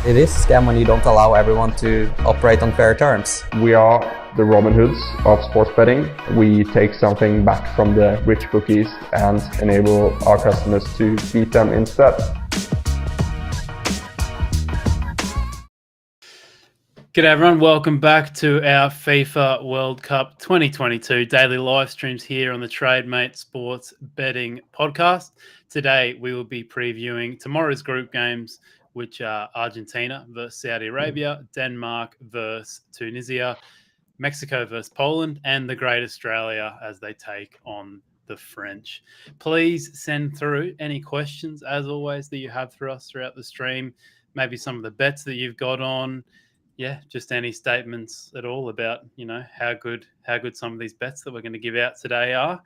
It is a scam when you don't allow everyone to operate on fair terms. We are the Robin Hoods of sports betting. We take something back from the rich bookies and enable our customers to beat them instead. G'day everyone, welcome back to our FIFA World Cup 2022 daily live streams here on the Trademate Sports Betting Podcast. Today we will be previewing tomorrow's group games, which are Argentina versus Saudi Arabia, Denmark versus Tunisia, Mexico versus Poland, and the Great Australia as they take on the French. Please send through any questions, as always, that you have for us throughout the stream. Maybe some of the bets that you've got on. Yeah, just any statements at all about, how good some of these bets that we're going to give out today are.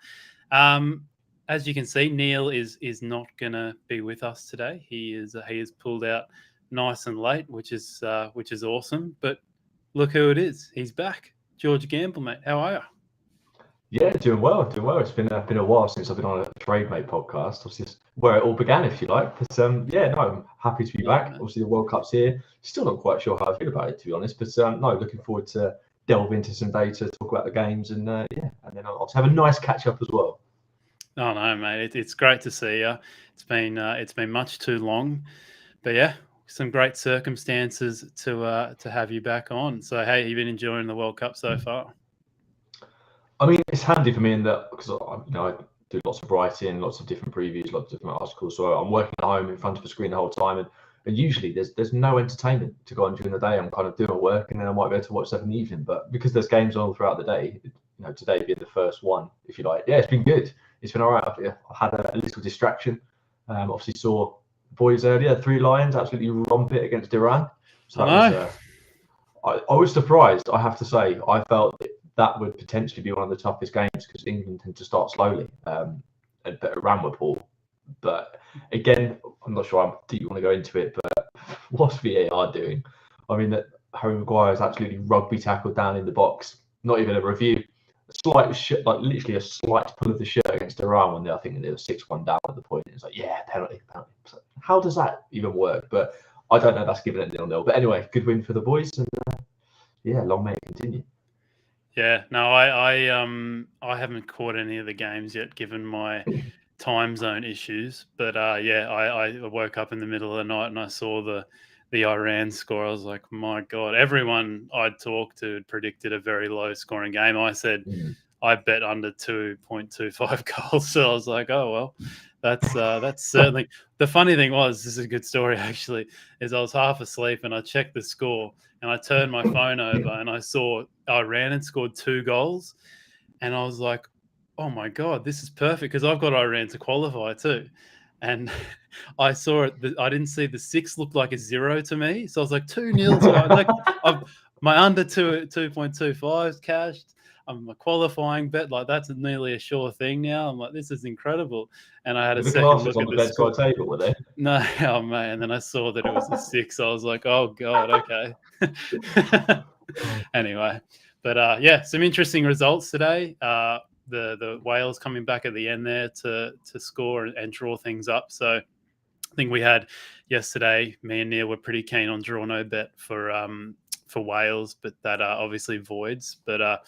As you can see, Neel is not going to be with us today. He is pulled out nice and late, which is awesome. But look who it is. He's back. George Gamble, mate. How are you? Yeah, doing well. It's been a while since I've been on a Trademate podcast. Obviously, it's where it all began, if you like. But I'm happy to be back. Man. Obviously, the World Cup's here. Still not quite sure how I feel about it, to be honest. But looking forward to delve into some data, talk about the games, and then I'll have a nice catch up as well. Oh no, mate! It's great to see you. It's been much too long, but yeah, some great circumstances to have you back on. So hey, you've been enjoying the World Cup so far? I mean, it's handy for me in that because I do lots of writing, lots of different previews, lots of different articles. So I'm working at home in front of a screen the whole time, and usually there's no entertainment to go on during the day. I'm kind of doing my work, and then I might be able to watch stuff in the evening. But because there's games on throughout the day, today being the first one, if you like, yeah, it's been good. It's been all right. I've had a little distraction. Obviously saw the boys earlier, 3 Lions absolutely romp it against Iran. So I was surprised, I have to say. I felt that would potentially be one of the toughest games because England tend to start slowly, and Iran were poor. But again, I'm not sure how deep you want to go into it, but what's VAR doing? I mean, that Harry Maguire is absolutely rugby tackled down in the box, not even a review. Literally a slight pull of the shirt against Iran when I think they were 6-1 down at the point. It's like, yeah, penalty. So how does that even work? But I don't know. That's given it 0-0. But anyway, good win for the boys, and long may it continue. Yeah, no, I haven't caught any of the games yet, given my time zone issues. But I woke up in the middle of the night and I saw the Iran score. I was like, my God, everyone I'd talked to had predicted a very low scoring game. I said, I bet under 2.25 goals. So I was like, oh, well, that's certainly. The funny thing was, this is a good story actually, is I was half asleep and I checked the score and I turned my phone over and I saw Iran had scored 2 goals. And I was like, oh my God, this is perfect because I've got Iran to qualify too. And I saw it. I didn't see the 6 looked like a 0 to me. So I was like 2-0. My under 2.25 is cashed. I'm a qualifying bet. Like that's nearly a sure thing now. I'm like, this is incredible. And I had a second look on at the the bedside table, were they? No, oh man. And then I saw that it was a 6. I was like, oh God, okay. Anyway, but some interesting results today. The Wales coming back at the end there to score and draw things up. So I think we had yesterday, me and Neel were pretty keen on draw no bet for Wales, but that obviously voids. But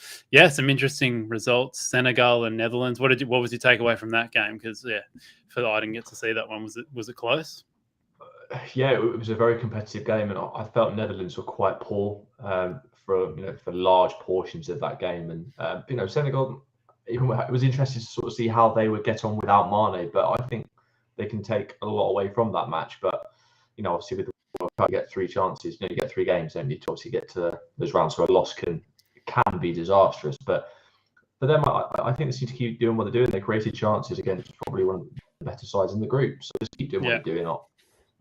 some interesting results. Senegal and Netherlands. What was your takeaway from that game? Because I didn't get to see that one. Was it close? Yeah, it was a very competitive game, and I felt Netherlands were quite poor for large portions of that game. And Senegal, it was interesting to sort of see how they would get on without Mane, but I think they can take a lot away from that match. But obviously with the World Cup, you get 3 chances. You get 3 games, don't you, to obviously get to those rounds. So a loss can be disastrous. But for them, I think they seem to keep doing what they're doing. They created chances against probably one of the better sides in the group. So just keep doing what they're doing.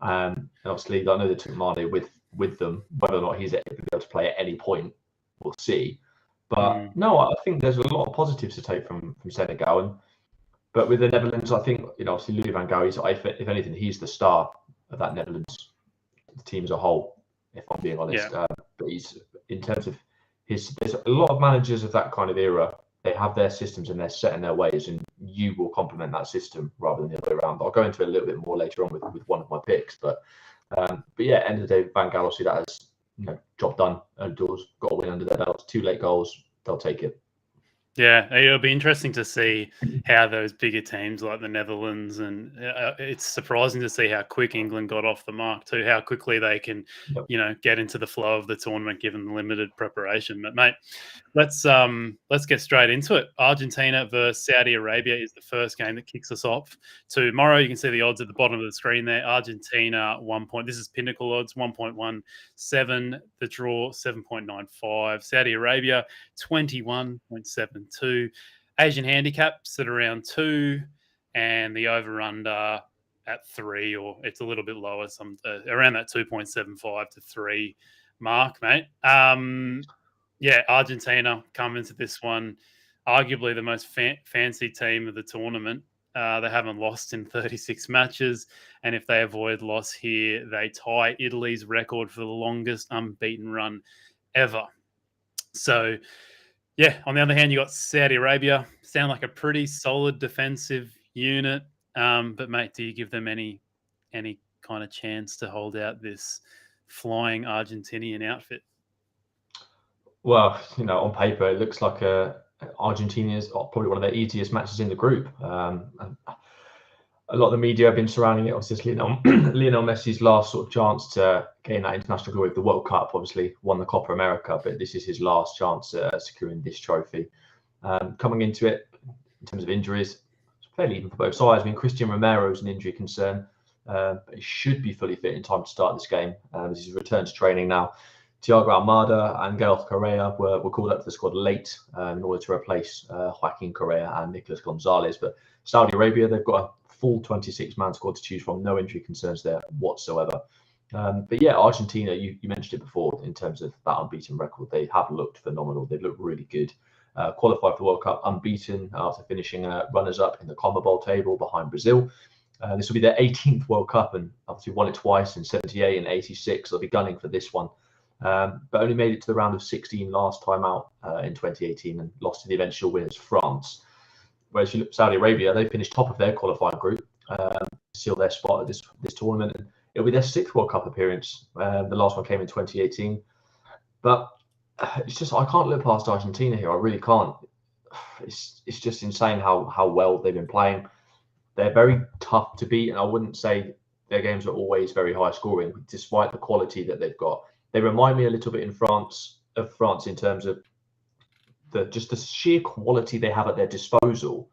And obviously, I know they took Mane with them. Whether or not he's able to play at any point, we'll see. But no, I think there's a lot of positives to take from Senegal. But with the Netherlands, I think obviously Louis van Gaal, if anything, he's the star of that Netherlands team as a whole. If I'm being honest, but he's in terms of there's a lot of managers of that kind of era. They have their systems and they're set in their ways, and you will complement that system rather than the other way around. I'll go into it a little bit more later on with one of my picks, but But yeah, end of the day, Van Gaal see that as job done. Doors got a win under their belts. 2 late goals, they'll take it. Yeah, it'll be interesting to see how those bigger teams like the Netherlands, and it's surprising to see how quick England got off the mark too, how quickly they can, get into the flow of the tournament given the limited preparation. But mate, let's get straight into it. Argentina versus Saudi Arabia is the first game that kicks us off tomorrow. You can see the odds at the bottom of the screen there. Argentina 1 point. This is pinnacle odds 1.17. The draw 7.95. Saudi Arabia 21.72. Asian handicaps at around 2, and the over/under at 3, or it's a little bit lower, some around that 2.75 to 3 mark, mate. Argentina come into this one arguably the most fancy team of the tournament. They haven't lost in 36 matches, and if they avoid loss here, they tie Italy's record for the longest unbeaten run ever. So, on the other hand, you got Saudi Arabia. Sound like a pretty solid defensive unit, but mate, do you give them any kind of chance to hold out this flying Argentinian outfit? Well, on paper, it looks like Argentina is probably one of their easiest matches in the group. And a lot of the media have been surrounding it. Obviously, Lionel Messi's last sort of chance to gain that international glory of the World Cup. Obviously, won the Copa America, but this is his last chance at securing this trophy. Coming into it, in terms of injuries, it's fairly even for both sides. I mean, Christian Romero is an injury concern, but he should be fully fit in time to start this game. This is return to training now. Thiago Almada and Angel Correa were called up to the squad late in order to replace Joaquin Correa and Nicolas Gonzalez. But Saudi Arabia, they've got a full 26-man squad to choose from. No injury concerns there whatsoever. But yeah, Argentina, you mentioned it before in terms of that unbeaten record. They have looked phenomenal. They've looked really good. Qualified for the World Cup unbeaten after finishing runners-up in the CONMEBOL table behind Brazil. This will be their 18th World Cup, and obviously won it twice in 78 and 86. They'll be gunning for this one. But only made it to the round of 16 last time out in 2018 and lost to the eventual winners, France. Whereas you look at Saudi Arabia, they finished top of their qualifying group, seal their spot at this tournament. And it'll be their 6th World Cup appearance. The last one came in 2018. But it's just, I can't look past Argentina here. I really can't. It's just insane how well they've been playing. They're very tough to beat, and I wouldn't say their games are always very high scoring, despite the quality that they've got. They remind me a little bit in France in terms of the sheer quality they have at their disposal.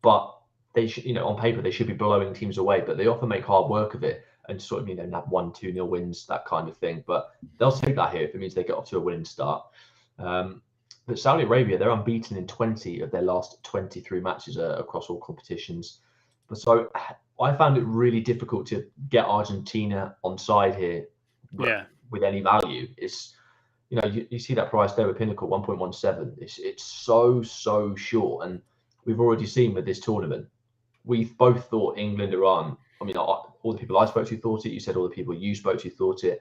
But they should, on paper, they should be blowing teams away, but they often make hard work of it and sort of, have 1-2-0 wins, that kind of thing. But they'll take that here if it means they get off to a winning start. But Saudi Arabia, they're unbeaten in 20 of their last 23 matches across all competitions. But so I found it really difficult to get Argentina on side here. Yeah. With any value. It's you see that price there with Pinnacle 1.17. It's so short, and we've already seen with this tournament, we've both thought England, Iran. I mean, all the people I spoke to thought it. You said all the people you spoke to thought it.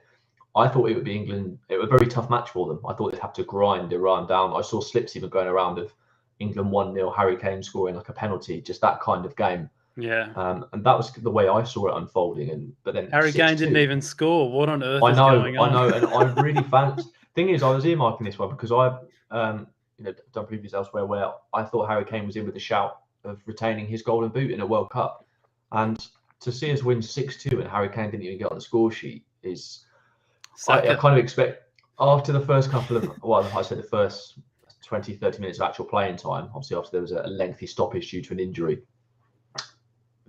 I thought it would be England. It was a very tough match for them. I thought they'd have to grind Iran down. I saw slips even going around of England 1-0, Harry Kane scoring like a penalty, just that kind of game. Yeah. And that was the way I saw it unfolding. But then Harry Kane didn't even score. What on earth is going on? I know. And I really found... Thing is, I was earmarking this one because I've done previews elsewhere where I thought Harry Kane was in with a shout of retaining his golden boot in a World Cup. And to see us win 6-2 and Harry Kane didn't even get on the score sheet is... I kind of expect... After the first couple of... Well, I said the first 20, 30 minutes of actual playing time, obviously after there was a lengthy stoppage due to an injury,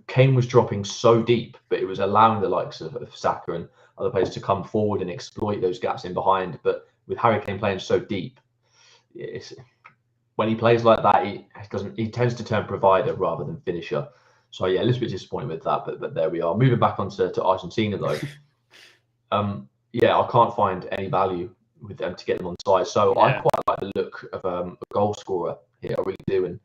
Kane was dropping so deep, but it was allowing the likes of Saka and other players to come forward and exploit those gaps in behind. But with Harry Kane playing so deep, when he plays like that, he tends to turn provider rather than finisher. So yeah, a little bit disappointed with that, but there we are. Moving back on to Argentina though, I can't find any value with them to get them on side. So I quite like the look of a goal scorer here. I really do. And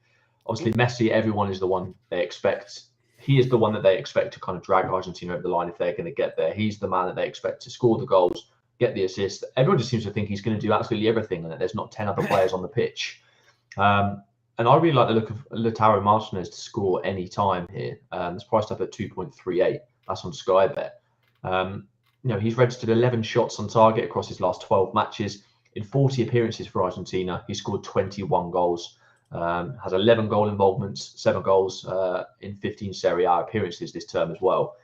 obviously Messi, everyone is the one they expect. He is the one that they expect to kind of drag Argentina over the line if they're going to get there. He's the man that they expect to score the goals, get the assist. Everyone just seems to think he's going to do absolutely everything and that there's not 10 other players on the pitch. And I really like the look of Lautaro Martinez to score any time here. It's priced up at 2.38. That's on Sky Bet. he's registered 11 shots on target across his last 12 matches. In 40 appearances for Argentina, he scored 21 goals, has 11 goal involvements, 7 goals in 15 Serie A appearances this term as well.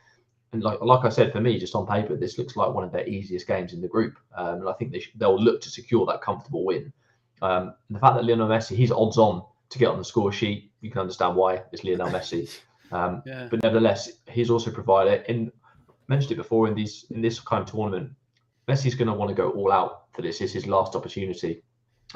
And like I said, for me, just on paper, this looks like one of their easiest games in the group. And I think they'll look to secure that comfortable win. And the fact that Lionel Messi, he's odds on to get on the score sheet, you can understand why. It's Lionel Messi. But nevertheless, he's also provided, mentioned it before, in this kind of tournament, Messi's going to want to go all out for this. It's his last opportunity.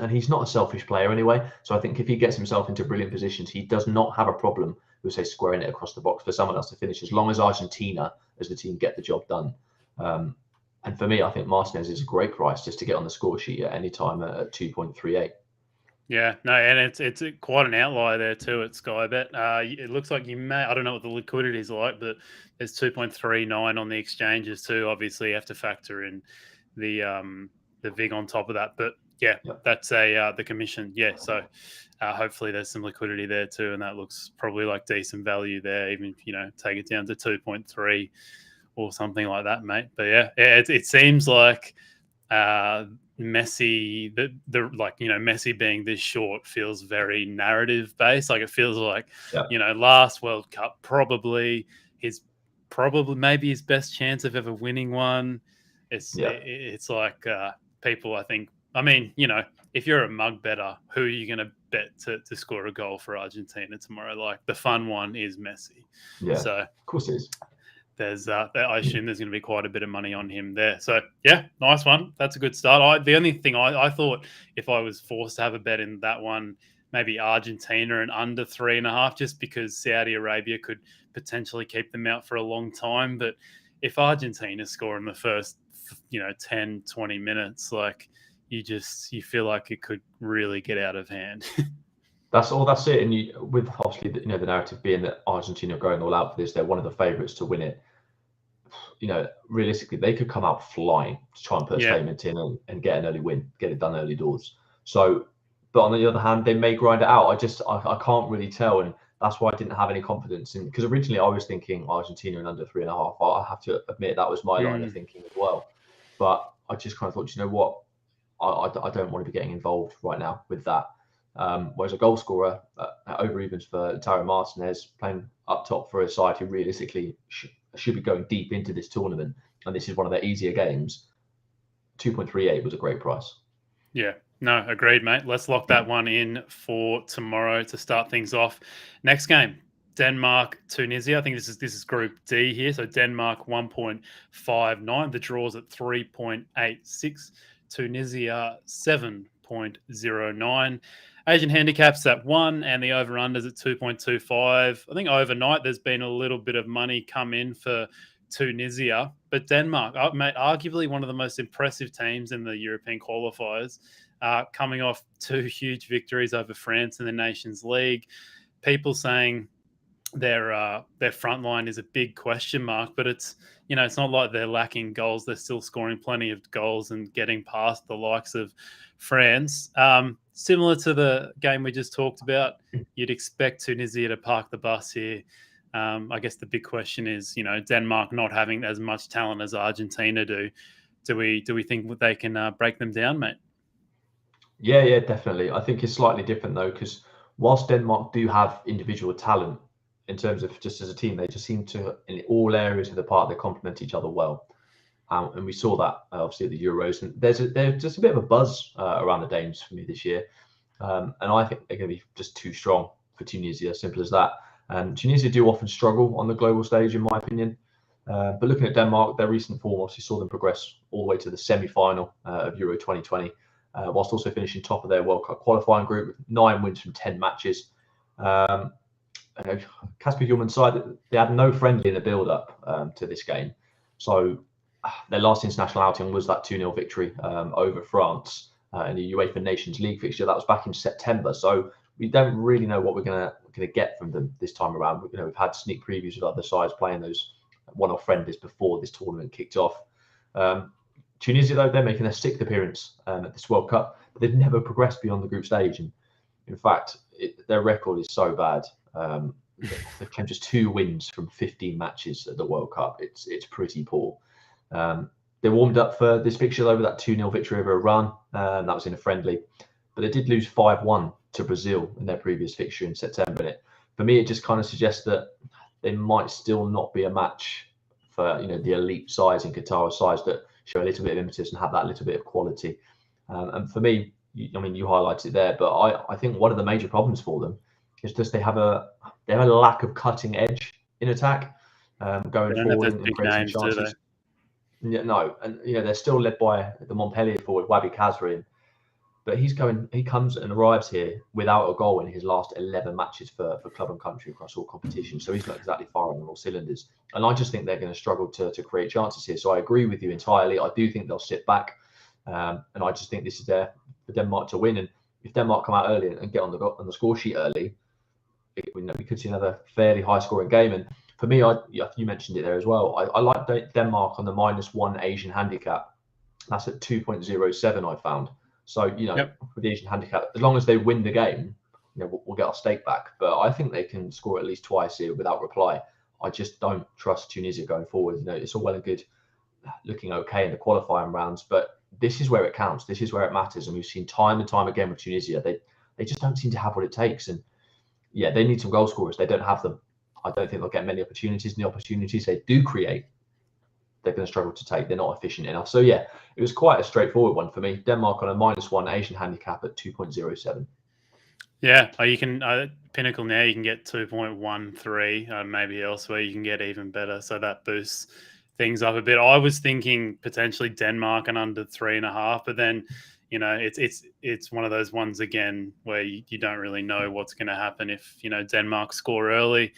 And he's not a selfish player anyway. So I think if he gets himself into brilliant positions, he does not have a problem with, say, squaring it across the box for someone else to finish, as long as Argentina, as the team, get the job done. And for me, I think Martinez is a great price just to get on the score sheet at any time at 2.38. Yeah, no, and it's quite an outlier there too at Sky Bet. It looks like you may, I don't know what the liquidity is like, but there's 2.39 on the exchanges too. Obviously, you have to factor in the VIG on top of that. But yeah, that's the commission. Yeah, so hopefully there's some liquidity there too, and that looks probably like decent value there, even if take it down to 2.3 or something like that, mate. But yeah, it seems like Messi, Messi being this short feels very narrative based. Like it feels like last World Cup probably maybe his best chance of ever winning one. It's like people, I think. I mean, if you're a mug better, who are you going to bet to score a goal for Argentina tomorrow? Like the fun one is Messi. Yeah, so of course it is. There's I assume there's going to be quite a bit of money on him there. So yeah, nice one. That's a good start. The only thing I thought, if I was forced to have a bet in that one, maybe Argentina and under 3.5, just because Saudi Arabia could potentially keep them out for a long time. But if Argentina score in the first 10, 20 minutes, like you feel like it could really get out of hand. That's it. And with obviously the narrative being that Argentina are going all out for this, they're one of the favourites to win it. Realistically, they could come out flying to try and put a statement in and get an early win, get it done early doors. So, but on the other hand, they may grind it out. I can't really tell, and that's why I didn't have any confidence in, because originally I was thinking Argentina and under 3.5. I have to admit that was my line of thinking as well. But I just kind of thought, what, I don't want to be getting involved right now with that. Whereas a goal scorer at over evens for Taro Martinez, playing up top for a side who realistically should be going deep into this tournament, and this is one of their easier games, 2.38 was a great price. Yeah, no, agreed, mate. Let's lock that one in for tomorrow to start things off. Next game, Denmark, Tunisia. I think this is Group D here. So Denmark 1.59. The draw's at 3.86. Tunisia 7.09. Asian handicaps at 1, and the over-unders at 2.25. I think overnight there's been a little bit of money come in for Tunisia, but Denmark, mate, arguably one of the most impressive teams in the European qualifiers, coming off 2 huge victories over France in the Nations League. People saying their front line is a big question mark, but it's not like they're lacking goals. They're still scoring plenty of goals and getting past the likes of France. Similar to the game we just talked about, you'd expect Tunisia to park the bus here. I guess the big question is, Denmark not having as much talent as Argentina do. Do we think they can break them down, mate? Yeah, definitely. I think it's slightly different though, because whilst Denmark do have individual talent, in terms of just as a team, they just seem to, in all areas of the park, they complement each other well. And we saw that obviously at the Euros. And there's just a bit of a buzz around the Danes for me this year. And I think they're going to be just too strong for Tunisia, simple as that. And Tunisia do often struggle on the global stage, in my opinion. But looking at Denmark, their recent form obviously saw them progress all the way to the semi-final of Euro 2020, whilst also finishing top of their World Cup qualifying group with 9 wins from 10 matches. Kasper Hjulmand's side, they had no friendly in the build-up to this game. So their last international outing was that 2-0 victory over France in the UEFA Nations League fixture. That was back in September. So we don't really know what we're gonna get from them this time around. We've had sneak previews of other sides playing those one-off friendlies before this tournament kicked off. Tunisia, though, they're making their 6th appearance at this World Cup, but they've never progressed beyond the group stage. And in fact, their record is so bad. They've claimed just 2 wins from 15 matches at the World Cup. It's pretty poor. They warmed up for this fixture over that 2-0 victory over Iran. That was in a friendly. But they did lose 5-1 to Brazil in their previous fixture in September. And for me, it just kind of suggests that they might still not be a match for the elite sides in Qatar, sides that show a little bit of impetus and have that little bit of quality. And for me, you highlighted it there, but I think one of the major problems for them is just they have a lack of cutting edge in attack going forward and creating chances. Yeah, no, and they're still led by the Montpellier forward Wabi Kazri, but he comes and arrives here without a goal in his last 11 matches for club and country across all competitions. So he's not exactly firing on all cylinders, and I just think they're going to struggle to create chances here. So I agree with you entirely. I do think they'll sit back, and I just think this is there for Denmark to win. And if Denmark come out early and get on the score sheet early, we could see another fairly high scoring game. And for me, you mentioned it there as well. I like Denmark on the -1 Asian handicap. That's at 2.07. I found. So with the Asian handicap, as long as they win the game, we'll get our stake back. But I think they can score at least twice here without reply. I just don't trust Tunisia going forward. It's all well and good looking okay in the qualifying rounds, but this is where it counts. This is where it matters, and we've seen time and time again with Tunisia. They just don't seem to have what it takes, and they need some goal scorers. They don't have them. I don't think they'll get many opportunities. And the opportunities they do create, they're going to struggle to take. They're not efficient enough. So it was quite a straightforward one for me. Denmark on a -1 Asian handicap at 2.07. Yeah, you can Pinnacle now. You can get 2.13. Maybe elsewhere you can get even better. So that boosts things up a bit. I was thinking potentially Denmark and under 3.5, but then it's one of those ones again where you don't really know what's going to happen if Denmark score early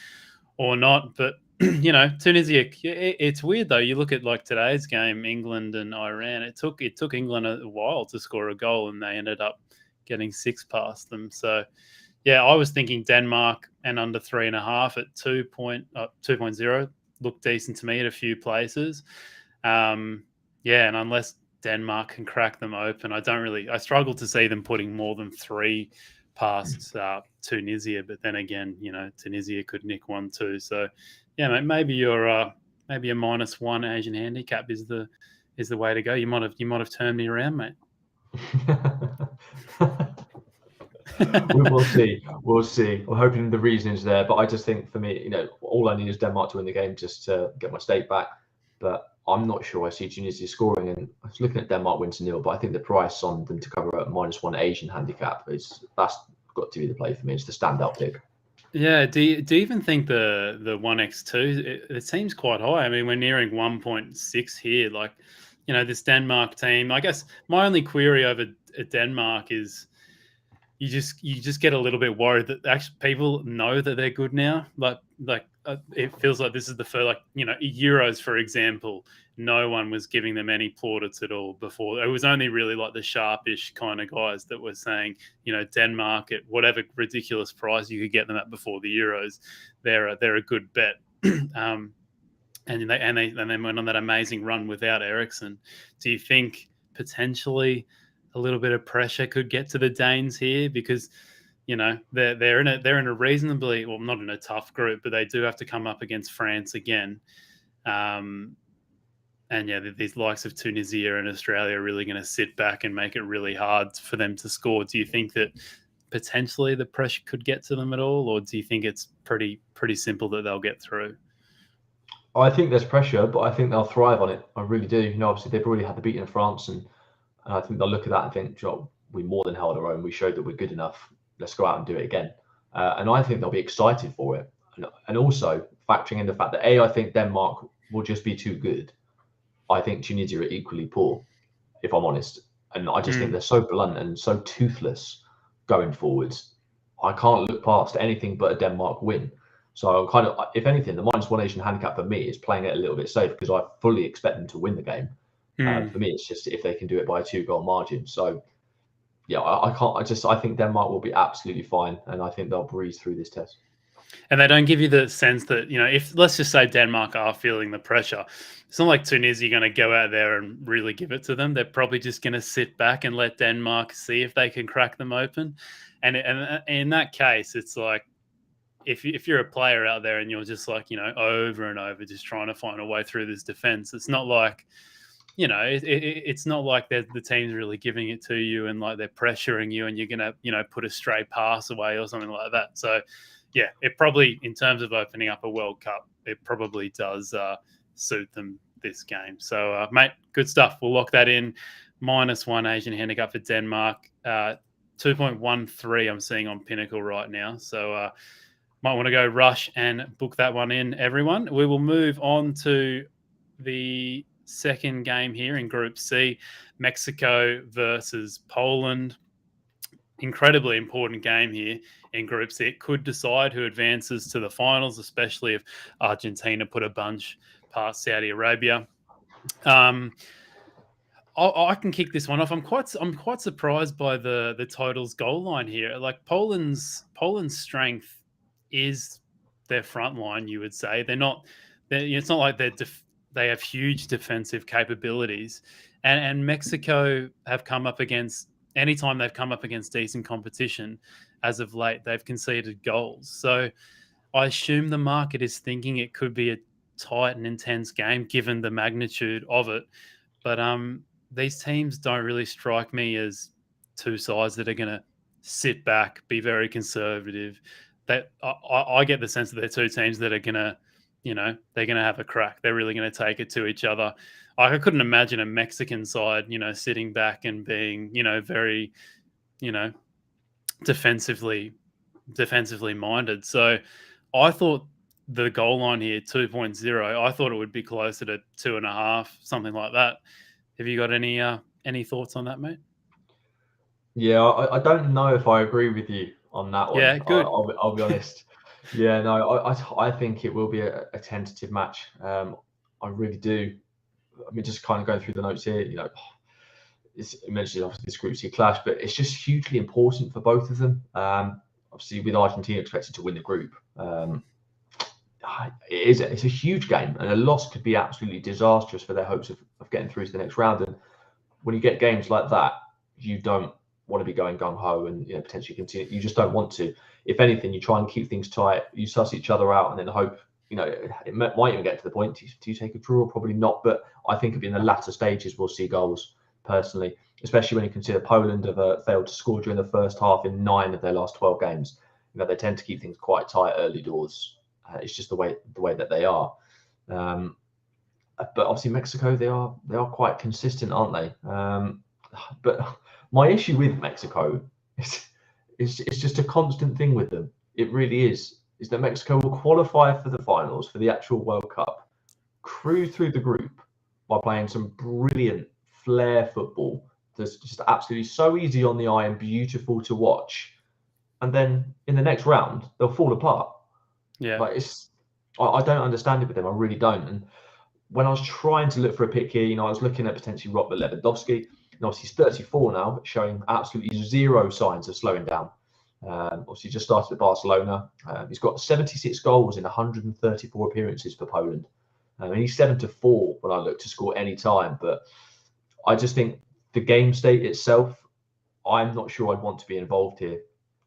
or not. But Tunisia, it's weird though. You look at like today's game, England and Iran. It took England a while to score a goal, and they ended up getting 6 past them. So I was thinking Denmark and under 3.5 at 2.0 looked decent to me at a few places. And unless Denmark can crack them open, I struggle to see them putting more than 3 past Tunisia. But then again, Tunisia could nick 1 too. So maybe a -1 Asian handicap is the way to go. You might have turned me around, mate. We'll see. We'll see. I'm hoping the reasoning's there, but I just think for me, all I need is Denmark to win the game just to get my stake back. But I'm not sure I see Tunisia scoring. And I was looking at Denmark win to 0, but I think the price on them to cover at -1 Asian handicap that's got to be the play for me. It's the standout pick. Yeah. Do you even think the 1x2? It seems quite high. I mean, we're nearing 1.6 here. Like, this Denmark team. I guess my only query over Denmark is you just get a little bit worried that actually people know that they're good now. Like it feels like this is the first, Euros, for example. No one was giving them any plaudits at all before. It was only really like the sharpish kind of guys that were saying, Denmark at whatever ridiculous price you could get them at before the Euros, they're a good bet. And they went on that amazing run without Eriksen. Do you think potentially a little bit of pressure could get to the Danes here because they're in a reasonably, well, not in a tough group, but they do have to come up against France again. These likes of Tunisia and Australia are really going to sit back and make it really hard for them to score. Do you think that potentially the pressure could get to them at all, or do you think it's pretty simple that they'll get through? I think there's pressure, but I think they'll thrive on it. I really do. Obviously they've already had the beating of France, and I think they'll look at that and think, we more than held our own. We showed that we're good enough. Let's go out and do it again. And I think they'll be excited for it. And also factoring in the fact that I think Denmark will just be too good. I think Tunisia are equally poor, if I'm honest. And I just think they're so blunt and so toothless going forwards. I can't look past anything but a Denmark win. So kind of, if anything, the -1 Asian handicap for me is playing it a little bit safe because I fully expect them to win the game. For me, it's just if they can do it by a 2-goal margin. So, I think Denmark will be absolutely fine, and I think they'll breeze through this test. And they don't give you the sense that, if let's just say Denmark are feeling the pressure, it's not like Tunisia are going to go out there and really give it to them. They're probably just going to sit back and let Denmark see if they can crack them open. And in that case, it's like, if you're a player out there and you're just like, over and over just trying to find a way through this defense, it's not like, it's not like the team's really giving it to you and like they're pressuring you and you're going to, put a stray pass away or something like that. So, yeah, it probably, in terms of opening up a World Cup, it probably does suit them this game. So, mate, good stuff. We'll lock that in. -1 Asian handicap for Denmark. 2.13 I'm seeing on Pinnacle right now. So, might want to go rush and book that one in, everyone. We will move on to the second game here in Group C, Mexico versus Poland. Incredibly important game here in Group C. It could decide who advances to the finals, especially if Argentina put a bunch past Saudi Arabia. I can kick this one off. I'm quite surprised by the totals goal line here. Like Poland's strength is their front line. You would say it's not like they have huge defensive capabilities, and Mexico have come up against. Anytime they've come up against decent competition, as of late, they've conceded goals. So I assume the market is thinking it could be a tight and intense game, given the magnitude of it. But these teams don't really strike me as two sides that are going to sit back, be very conservative. That I get the sense that they're two teams that are going to, they're going to have a crack. They're really going to take it to each other. I couldn't imagine a Mexican side, sitting back and being, very, defensively minded. So I thought the goal line here, 2.0, I thought it would be closer to 2.5, something like that. Have you got any thoughts on that, mate? Yeah, I don't know if I agree with you on that one. Yeah, good. I'll be honest. Yeah, no, I think it will be a tentative match. I really do. I mean, just kind of going through the notes here, it mentions obviously this Group C clash, but it's just hugely important for both of them. Obviously, with Argentina expected to win the group, it's a huge game, and a loss could be absolutely disastrous for their hopes of getting through to the next round. And when you get games like that, you don't want to be going gung ho and potentially continue. You just don't want to. If anything, you try and keep things tight. You suss each other out, and then hope. It might even get to the point. Do you take a draw? Probably not. But I think in the latter stages, we'll see goals. Personally, especially when you consider Poland have failed to score during the first half in 9 of their last 12 games. They tend to keep things quite tight early doors. It's just the way that they are. But obviously Mexico, they are quite consistent, aren't they? But my issue with Mexico is just a constant thing with them. It really is that Mexico will qualify for the finals for the actual World Cup, cruise through the group by playing some brilliant flair football that's just absolutely so easy on the eye and beautiful to watch. And then in the next round, they'll fall apart. Yeah. Like I don't understand it with them. I really don't. And when I was trying to look for a pick here, I was looking at potentially Robert Lewandowski. And obviously he's 34 now, but showing absolutely zero signs of slowing down. Obviously just started at Barcelona. He's got 76 goals in 134 appearances for Poland. And he's 7-4 when I look to score any time. But I just think the game state itself, I'm not sure I'd want to be involved here.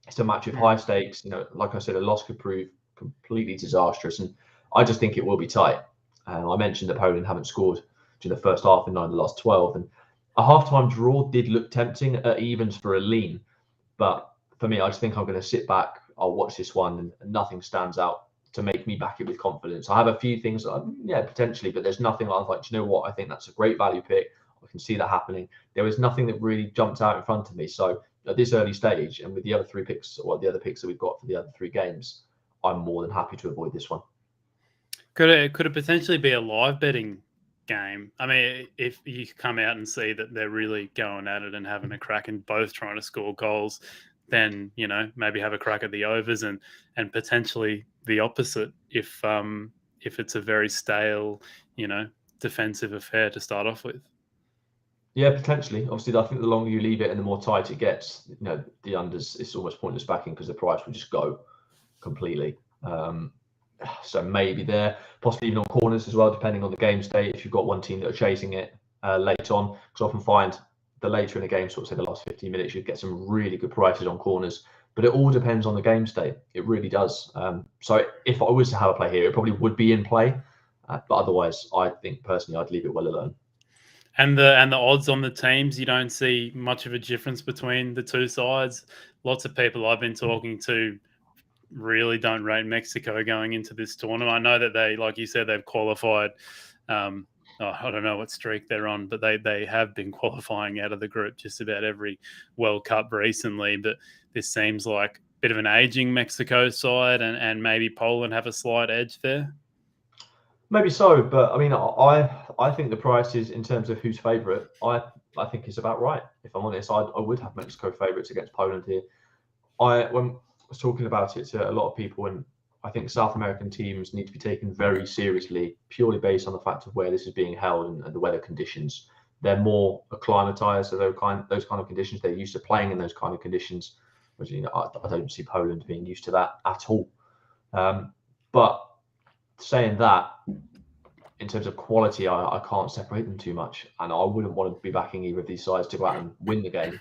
It's a match of high stakes. Like I said, a loss could prove completely disastrous. And I just think it will be tight. I mentioned that Poland haven't scored during the first half in 9 of the last 12. And a halftime draw did look tempting at evens for a lean. But for me, I just think I'm going to sit back. I'll watch this one and nothing stands out to make me back it with confidence. I have a few things, potentially, but there's nothing I'm like, do you know what? I think that's a great value pick. I can see that happening. There was nothing that really jumped out in front of me. So at this early stage, and with the other 3 picks, or the other picks that we've got for the other 3 games, I'm more than happy to avoid this one. Could it potentially be a live betting game? I mean, if you come out and see that they're really going at it and having a crack and both trying to score goals, then maybe have a crack at the overs and potentially the opposite if it's a very stale defensive affair to start off with. Yeah, potentially. Obviously, I think the longer you leave it and the more tight it gets, the unders, it's almost pointless backing because the price will just go completely. So maybe there, possibly even on corners as well, depending on the game state. If you've got one team that are chasing it late on, because I often find the later in the game, sort of say the last 15 minutes, you get some really good prices on corners. But it all depends on the game state. It really does. So if I was to have a play here, it probably would be in play. But otherwise, I think personally, I'd leave it well alone. And the odds on the teams, you don't see much of a difference between the two sides. Lots of people I've been talking to really don't rate Mexico going into this tournament. I know that they, like you said, they've qualified. I don't know what streak they're on, but they have been qualifying out of the group just about every World Cup recently. But this seems like a bit of an aging Mexico side, and maybe Poland have a slight edge there. Maybe so, but I mean, I think the prices in terms of who's favourite, I think is about right. If I'm honest, I would have Mexico favourites against Poland here. When I was talking about it to a lot of people, and I think South American teams need to be taken very seriously, purely based on the fact of where this is being held and the weather conditions. They're more acclimatized to those kind of conditions. They're used to playing in those kind of conditions, which I don't see Poland being used to that at all. But saying that, in terms of quality, I can't separate them too much, and I wouldn't want to be backing either of these sides to go out and win the game,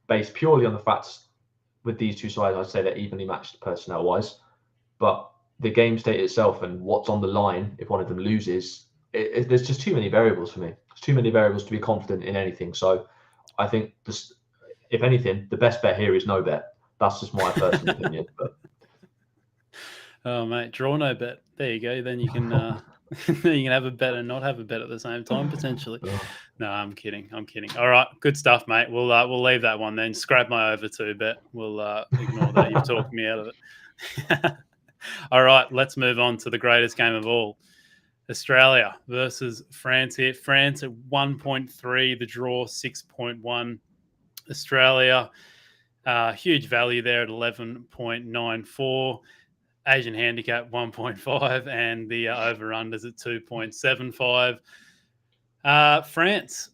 based purely on the facts. With these two sides, I'd say they're evenly matched personnel-wise, but the game state itself and what's on the line if one of them loses, there's just too many variables for me. There's too many variables to be confident in anything. So I think, if anything, the best bet here is no bet. That's just my personal opinion. But oh, mate, draw no bet. There you go. Then you can you can have a bet and not have a bet at the same time potentially. No, I'm kidding. All right, good stuff, mate. We'll leave that one then. Scrap my over 2 bet. We'll ignore that. You've talked me out of it. All right, let's move on to the greatest game of all. Australia versus France here. France at 1.3, the draw 6.1. Australia, huge value there at 11.94. Asian handicap 1.5, and the over-unders at 2.75. France,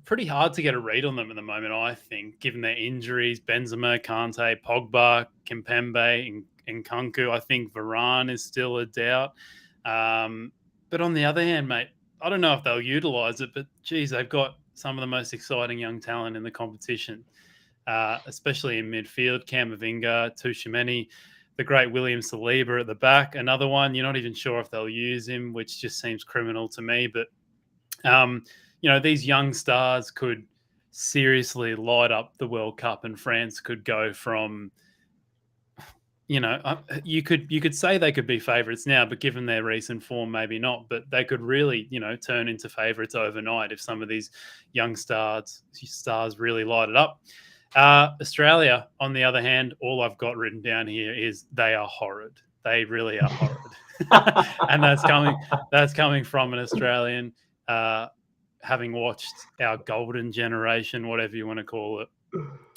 pretty hard to get a read on them at the moment, I think, given their injuries. Benzema, Kante, Pogba, Kimpembe, and Nkunku. I think Varane is still a doubt. But on the other hand, mate, I don't know if they'll utilise it, but, geez, they've got some of the most exciting young talent in the competition, especially in midfield. Camavinga, Tchouaméni, the great William Saliba at the back. Another one, you're not even sure if they'll use him, which just seems criminal to me. But, these young stars could seriously light up the World Cup, and France could go from, you could say they could be favourites now, but given their recent form, maybe not. But they could really, turn into favourites overnight if some of these young stars really light it up. Australia, on the other hand, all I've got written down here is they are horrid. They really are horrid. And that's coming from an Australian, having watched our golden generation, whatever you want to call it,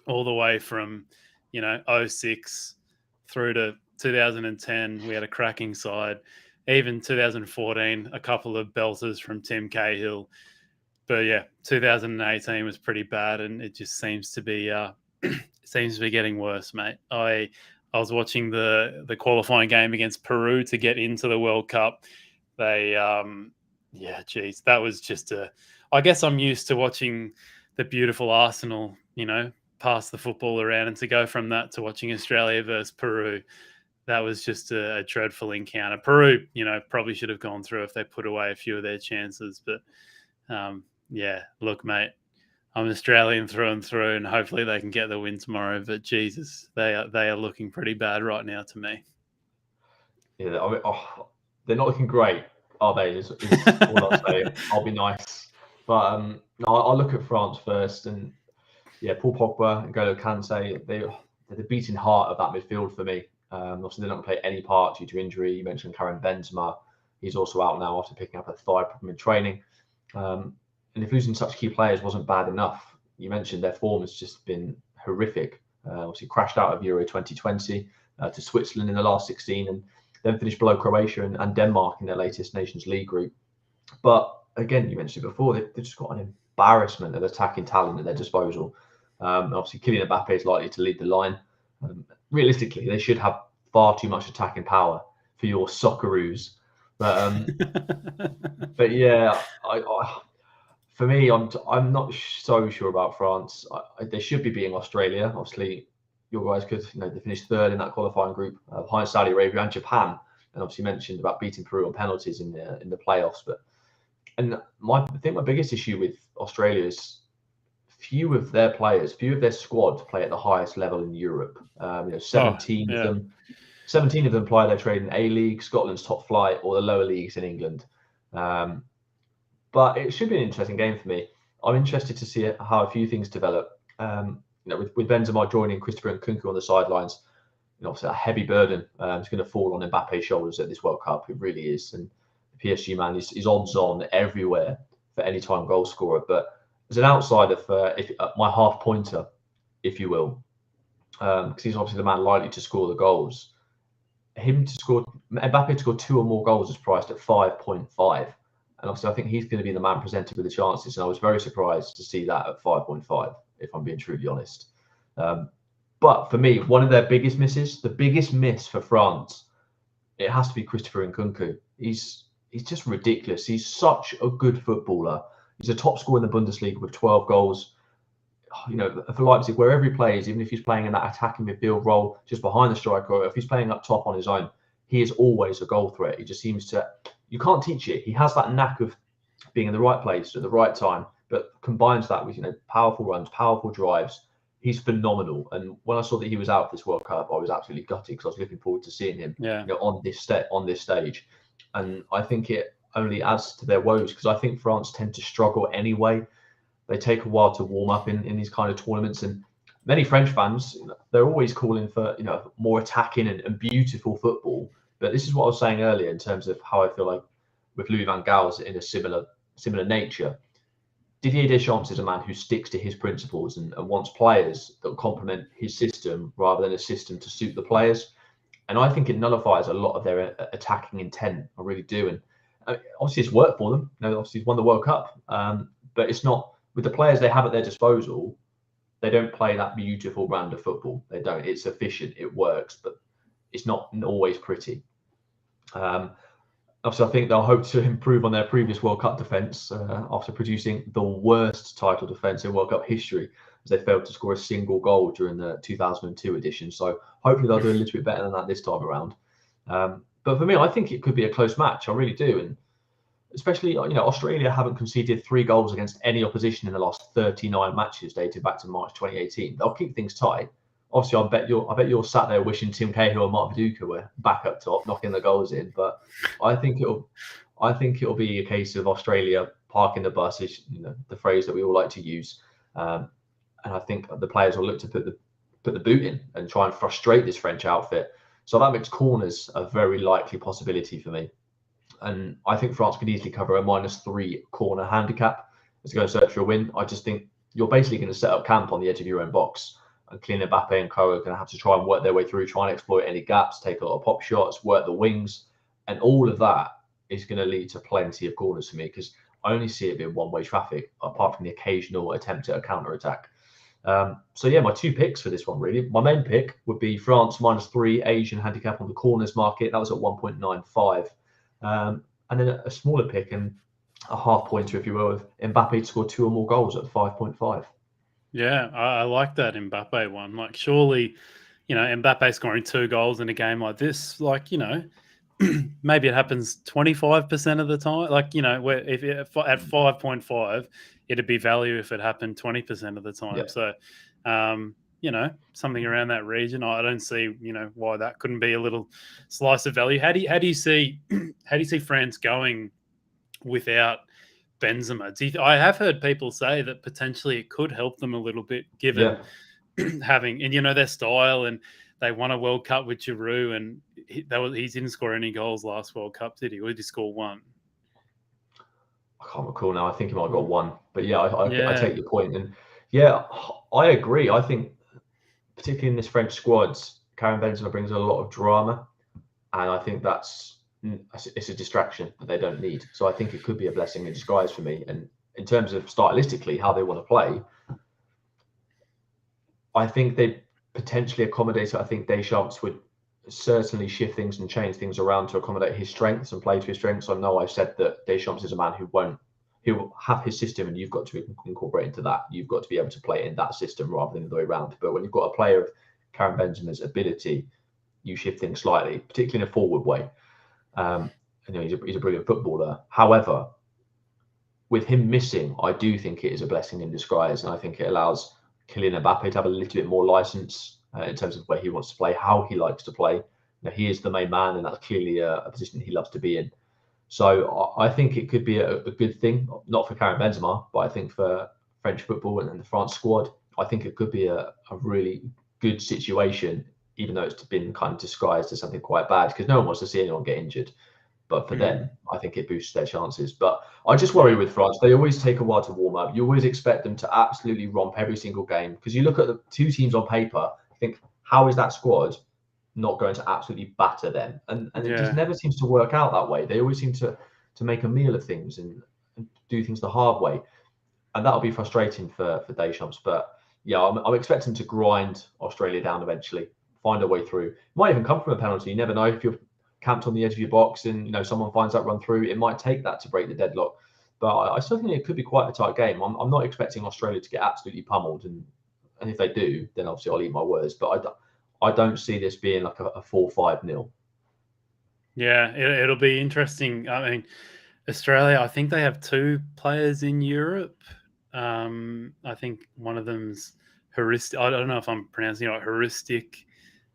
all the way from, 06 through to 2010. We had a cracking side. Even 2014, a couple of belters from Tim Cahill. But yeah, 2018 was pretty bad, and it just seems to be getting worse, mate. I was watching the qualifying game against Peru to get into the World Cup. They, that was just I guess I'm used to watching the beautiful Arsenal, pass the football around, and to go from that to watching Australia versus Peru, that was just a dreadful encounter. Peru, probably should have gone through if they put away a few of their chances, but. Look, mate, I'm Australian through and through, and hopefully they can get the win tomorrow. But Jesus, they are looking pretty bad right now to me. Yeah, I mean, they're not looking great, are they? Is all I'll say. I'll be nice, but I'll look at France first, and Paul Pogba and N'Golo Kante, they're the beating heart of that midfield for me. Obviously, they're not going to play any part due to injury. You mentioned Karim Benzema; he's also out now after picking up a thigh problem in training. And if losing such key players wasn't bad enough, you mentioned their form has just been horrific. Obviously crashed out of Euro 2020 to Switzerland in the last 16, and then finished below Croatia and Denmark in their latest Nations League group. But again, you mentioned it before, they've just got an embarrassment of attacking talent at their disposal. Obviously, Kylian Mbappe is likely to lead the line. Realistically, they should have far too much attacking power for your Socceroos. But yeah, for me, I'm not so sure about France. They should be beating Australia. Obviously, your guys could, they finished third in that qualifying group behind Saudi Arabia and Japan, and obviously mentioned about beating Peru on penalties in the playoffs. I think my biggest issue with Australia is few of their squad play at the highest level in Europe. 17 of them. 17 of them play their trade in A-League, Scotland's top flight, or the lower leagues in England. But it should be an interesting game for me. I'm interested to see how a few things develop. With Benzema joining Christopher Nkunku on the sidelines, obviously a heavy burden is going to fall on Mbappe's shoulders at this World Cup. It really is. And the PSG man is odds on everywhere for any time goal scorer. But as an outsider, my half pointer, if you will, because he's obviously the man likely to score the goals. Mbappe to score 2 or more goals is priced at 5.5. And obviously, I think he's going to be the man presented with the chances. And I was very surprised to see that at 5.5, if I'm being truly honest. But for me, one of their biggest misses, the biggest miss for France, it has to be Christopher Nkunku. He's just ridiculous. He's such a good footballer. He's a top scorer in the Bundesliga with 12 goals. For Leipzig, wherever he plays, even if he's playing in that attacking midfield role just behind the striker, or if he's playing up top on his own, he is always a goal threat. He just seems to, you can't teach it. He has that knack of being in the right place at the right time, but combines that with, powerful runs, powerful drives. He's phenomenal. And when I saw that he was out for this World Cup, I was absolutely gutted because I was looking forward to seeing him on this stage. And I think it only adds to their woes because I think France tend to struggle anyway. They take a while to warm up in these kind of tournaments, and many French fans, they're always calling for more attacking and beautiful football. But this is what I was saying earlier in terms of how I feel like with Louis van Gaal's in a similar nature. Didier Deschamps is a man who sticks to his principles and wants players that complement his system rather than a system to suit the players. And I think it nullifies a lot of their attacking intent. I really do. And obviously it's worked for them. Obviously he's won the World Cup, but it's not. With the players they have at their disposal, they don't play that beautiful brand of football. They don't. It's efficient. It works, but it's not always pretty. Obviously, I think they'll hope to improve on their previous World Cup defence after producing the worst title defence in World Cup history, as they failed to score a single goal during the 2002 edition. So hopefully they'll do a little bit better than that this time around. But for me, I think it could be a close match. I really do. And especially, Australia haven't conceded 3 goals against any opposition in the last 39 matches dated back to March 2018. They'll keep things tight. Obviously, I bet you're sat there wishing Tim Cahill and Mark Viduka were back up top, knocking the goals in. But I think it'll be a case of Australia parking the bus, is the phrase that we all like to use. And I think the players will look to put the boot in and try and frustrate this French outfit. So that makes corners a very likely possibility for me. And I think France could easily cover a -3 corner handicap to go search for a win. I just think you're basically going to set up camp on the edge of your own box. And Kylian Mbappe and co are going to have to try and work their way through, try and exploit any gaps, take a lot of pop shots, work the wings. And all of that is going to lead to plenty of corners for me because I only see it being one-way traffic, apart from the occasional attempt at a counter-attack. My 2 picks for this one, really. My main pick would be France -3 Asian handicap on the corners market. That was at 1.95. And then a smaller pick and a half pointer, if you will, of Mbappe to score 2 or more goals at 5.5. Yeah, I like that Mbappe one. Like, surely, Mbappe scoring 2 goals in a game like this, maybe it happens 25% of the time. Where if at 5.5, it'd be value if it happened 20% of the time. Yeah. So, something around that region. I don't see, why that couldn't be a little slice of value. How do you see France going without Benzema? I have heard people say that potentially it could help them a little bit, given having their style, and they won a World Cup with Giroud, and he didn't score any goals last World Cup, did he? Or did he score 1? I can't recall now. I think he might have got 1. But I take your point, and I agree. I think particularly in this French squad, Karim Benzema brings a lot of drama, and I think it's a distraction that they don't need. So I think it could be a blessing in disguise for me. And in terms of stylistically how they want to play, I think they potentially accommodate it. I think Deschamps would certainly shift things and change things around to accommodate his strengths and play to his strengths. I know I've said that Deschamps is a man he'll have his system, and you've got to incorporate into that. You've got to be able to play in that system rather than the other way around. But when you've got a player of Karim Benzema's ability, you shift things slightly, particularly in a forward way. He's a brilliant footballer. However, with him missing, I do think it is a blessing in disguise, and I think it allows Kylian Mbappe to have a little bit more license in terms of where he wants to play, how he likes to play. He is the main man, and that's clearly a position he loves to be in. So I think it could be a good thing, not for Karim Benzema, but I think for French football and the France squad, I think it could be a really good situation, even though it's been kind of disguised as something quite bad, because no one wants to see anyone get injured. But for them, I think it boosts their chances. But I just worry with France. They always take a while to warm up. You always expect them to absolutely romp every single game, because you look at the two teams on paper, you think, how is that squad not going to absolutely batter them? And it just never seems to work out that way. They always seem to make a meal of things and do things the hard way. And that'll be frustrating for Deschamps. But yeah, I'm expecting to grind Australia down eventually, find a way through. It might even come from a penalty. You never know. If you're camped on the edge of your box and someone finds that run through, it might take that to break the deadlock. But I still think it could be quite a tight game. I'm not expecting Australia to get absolutely pummeled, and if they do, then obviously I'll eat my words. But I don't see this being like a 4-5-0. Yeah, it'll be interesting. I mean, Australia, I think they have two players in Europe. I think one of them's Heuristic. I don't know if I'm pronouncing it right, Heuristic.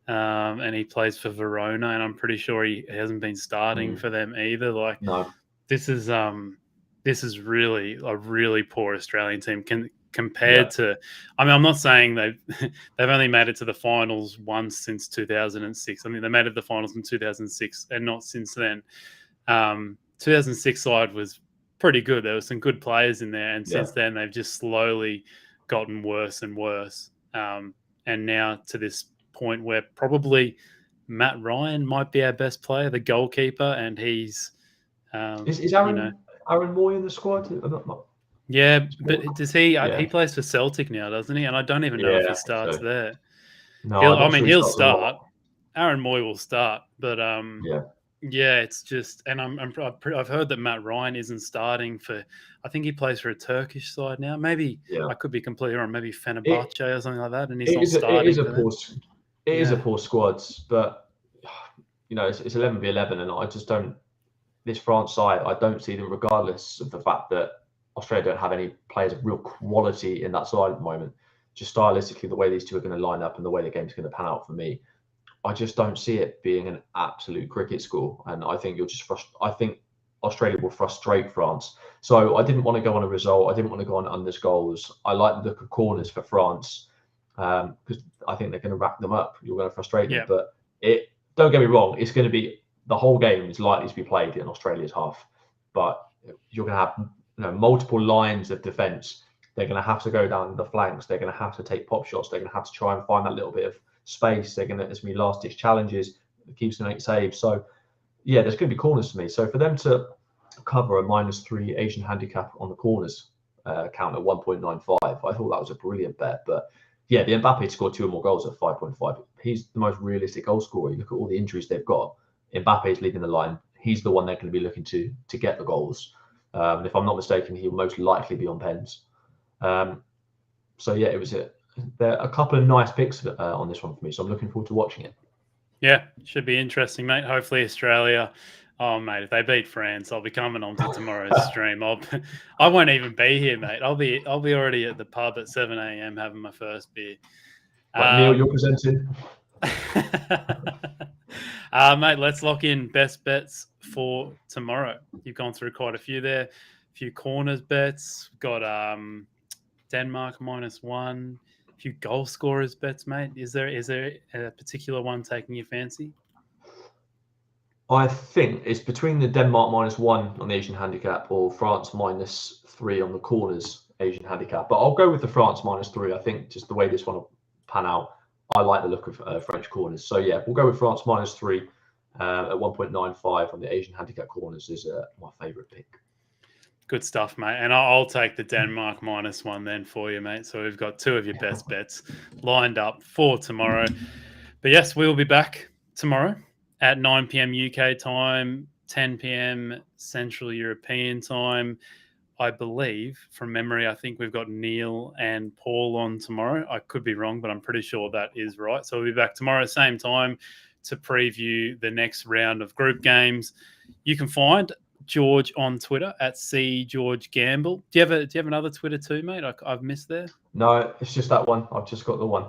And he plays for Verona, and I'm pretty sure he hasn't been starting for them either. Like, no. This is really a really poor Australian team compared to. I mean, I'm not saying they've only made it to the finals once since 2006. I mean, they made it to the finals in 2006, and not since then. 2006 side was pretty good. There were some good players in there, and since then they've just slowly gotten worse and worse. And now to this point where probably Matt Ryan might be our best player, the goalkeeper, and he's is Aaron Moy in the squad? Yeah, but does he? He plays for Celtic now, doesn't he? And I don't even know if he starts there. No, he'll start. Aaron Moy will start, but it's just, and I've heard that Matt Ryan isn't starting for. I think he plays for a Turkish side now. Maybe I could be completely wrong. Maybe Fenerbahce or something like that, and he's not starting. It is a poor squad, but it's 11v11, and I just don't. This France side, I don't see them, regardless of the fact that Australia don't have any players of real quality in that side at the moment. Just stylistically, the way these two are going to line up and the way the game's going to pan out for me, I just don't see it being an absolute cricket score. And I think I think Australia will frustrate France. So I didn't want to go on a result. I didn't want to go on unders goals. I like the look of corners for France because I think they're going to rack them up. You're going to frustrate them. But don't get me wrong, it's going to be, the whole game is likely to be played in Australia's half. But you're going to have multiple lines of defence. They're going to have to go down the flanks. They're going to have to take pop shots. They're going to have to try and find that little bit of space. There's going to be last-ditch challenges. Keeps them 8 saves. So, yeah, there's going to be corners for me. So for them to cover a -3 Asian handicap on the corners count at 1.95, I thought that was a brilliant bet. But yeah, the Mbappe to score 2 or more goals at 5.5. He's the most realistic goal scorer. You look at all the injuries they've got. Mbappe's leading the line. He's the one they're going to be looking to get the goals. And if I'm not mistaken, he'll most likely be on pens. So yeah, there are a couple of nice picks on this one for me. So I'm looking forward to watching it. Yeah, should be interesting, mate. Hopefully Australia. Oh, mate, if they beat France, I'll be coming on to tomorrow's stream. I won't even be here, mate. I'll be already at the pub at 7 a.m. having my first beer. Neel, you're presenting. Mate, let's lock in best bets for tomorrow. You've gone through quite a few there. A few corners bets. Got Denmark -1. A few goal scorers bets, mate. Is there a particular one taking your fancy? I think it's between the Denmark -1 on the Asian handicap or France -3 on the corners Asian handicap. But I'll go with the France -3. I think just the way this one will pan out, I like the look of French corners. So yeah, we'll go with France -3 at 1.95 on the Asian handicap corners is my favourite pick. Good stuff, mate. And I'll take the Denmark -1 then for you, mate. So we've got 2 of your best bets lined up for tomorrow. But yes, we will be back tomorrow at 9 p.m. UK time, 10 p.m. Central European time. I believe, from memory, I think we've got Neel and Paul on tomorrow. I could be wrong, but I'm pretty sure that is right. So we'll be back tomorrow, same time, to preview the next round of group games. You can find George on Twitter at @CGeorgeGamble. Do you have another Twitter too, mate? I've missed there. No, it's just that one. I've just got the one.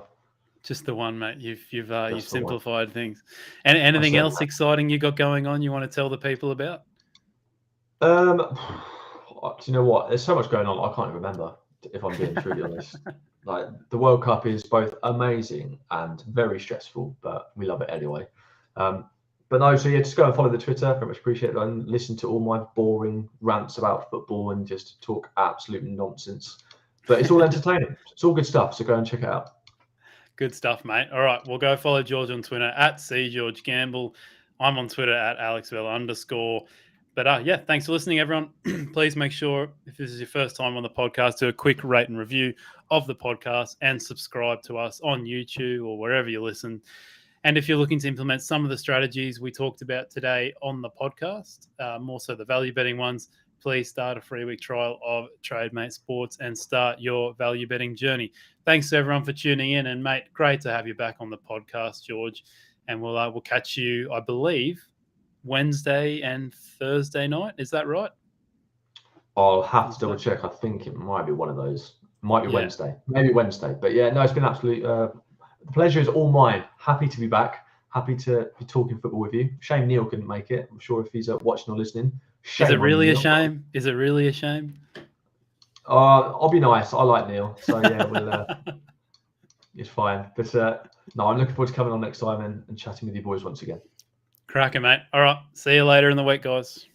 Just the one, mate. You've the simplified things. And anything else exciting you got going on you want to tell the people about? Do you know what? There's so much going on. I can't even remember, if I'm being truly honest. Like, the World Cup is both amazing and very stressful, but we love it anyway. But no, so yeah, just go and follow the Twitter. Very much appreciate it. And listen to all my boring rants about football and just talk absolute nonsense. But it's all entertaining. It's all good stuff. So go and check it out. Good stuff, mate. All right, we'll go follow George on Twitter at @CGeorgeGamble. I'm on Twitter at @AlexVella_. But yeah, thanks for listening, everyone. Please make sure, if this is your first time on the podcast, do a quick rate and review of the podcast and subscribe to us on YouTube or wherever you listen. And if you're looking to implement some of the strategies we talked about today on the podcast, more so the value betting ones, please start a free week trial of Trademate Sports and start your value betting journey. Thanks to everyone for tuning in. And mate, great to have you back on the podcast, George. And we'll catch you, I believe, Wednesday and Thursday night. Is that right? I'll have to double check. I think it might be one of those. Might be Wednesday. Maybe Wednesday. But yeah, no, it's been absolute. The pleasure is all mine. Happy to be back. Happy to be talking football with you. Shame Neel couldn't make it. I'm sure if he's watching or listening. Is it really a shame? Is it really a shame? I'll be nice. I like Neel. So yeah, it's fine. But no, I'm looking forward to coming on next time and chatting with you boys once again. Cracking, mate. All right. See you later in the week, guys.